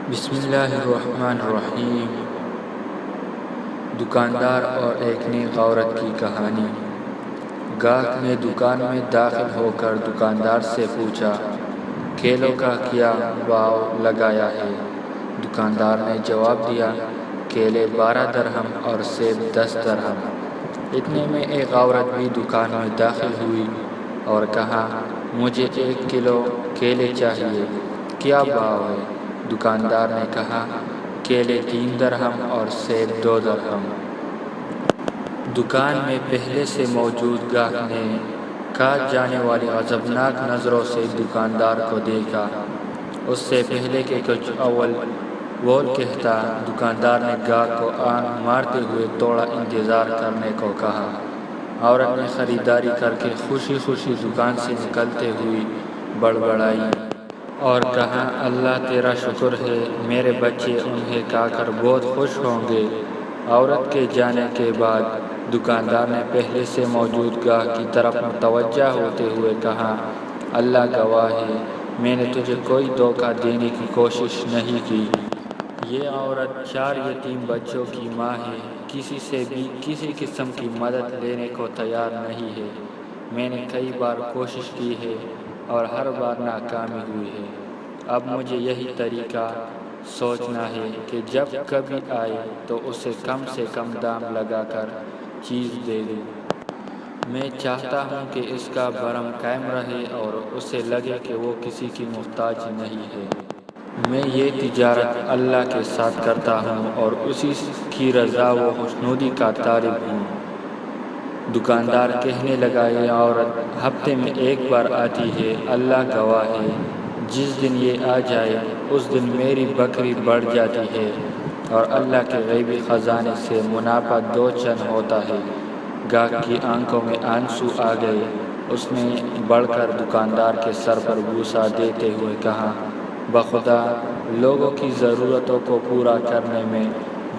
بسم اللہ الرحمن الرحیم۔ دکاندار اور ایک نیک عورت کی کہانی۔ گاہک نے دکان میں داخل ہو کر دکاندار سے پوچھا، کیلوں کا کیا بھاؤ لگایا ہے؟ دکاندار نے جواب دیا، کیلے 12 درہم اور سیب 10 درہم۔ اتنے میں ایک عورت بھی دکان میں داخل ہوئی اور کہا، مجھے 1 کلو کیلے چاہیے، کیا بھاؤ ہے؟ دکاندار نے کہا، کیلے 3 درہم اور سیب 2 درہم۔ دکان میں پہلے سے موجود گاہک نے کاٹ جانے والی غضبناک نظروں سے دکاندار کو دیکھا۔ اس سے پہلے کہ کچھ اول بول کہتا، دکاندار نے گاہک کو آنکھ مارتے ہوئے تھوڑا انتظار کرنے کو کہا۔ عورت نے خریداری کر کے خوشی خوشی دکان سے نکلتے ہوئی بڑبڑائی اور کہا، اللہ تیرا شکر ہے، میرے بچے انہیں کھا کر بہت خوش ہوں گے۔ عورت کے جانے کے بعد دکاندار نے پہلے سے موجود گاہک کی طرف متوجہ ہوتے ہوئے کہا، اللہ گواہ ہے، میں نے تجھے کوئی دھوکہ دینے کی کوشش نہیں کی۔ یہ عورت 4 یتیم بچوں کی ماں ہے، کسی سے بھی کسی قسم کی مدد لینے کو تیار نہیں ہے۔ میں نے کئی بار کوشش کی ہے اور ہر بار ناکامی ہوئی ہے۔ اب مجھے یہی طریقہ سوچنا ہے کہ جب کبھی آئے تو اسے کم سے کم دام لگا کر چیز دے دوں۔ میں چاہتا ہوں کہ اس کا بھرم قائم رہے اور اسے لگے کہ وہ کسی کی محتاج نہیں ہے۔ میں یہ تجارت اللہ کے ساتھ کرتا ہوں اور اسی کی رضا و خوشنودی کا طالب ہوں۔ دکاندار کہنے لگا، یہ عورت ہفتے میں 1 بار آتی ہے، اللہ گواہ ہے، جس دن یہ آ جائے اس دن میری بکری بڑھ جاتی ہے اور اللہ کے غیبی خزانے سے منافع 2 چند ہوتا ہے۔ گاہک کی آنکھوں میں آنسو آ گئے۔ اس نے بڑھ کر دکاندار کے سر پر بوسہ دیتے ہوئے کہا، بخدا لوگوں کی ضرورتوں کو پورا کرنے میں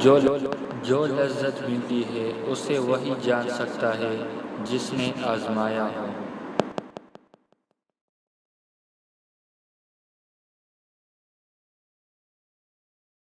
جو لذت ملتی ہے اسے وہی جان سکتا ہے جس نے آزمایا ہو۔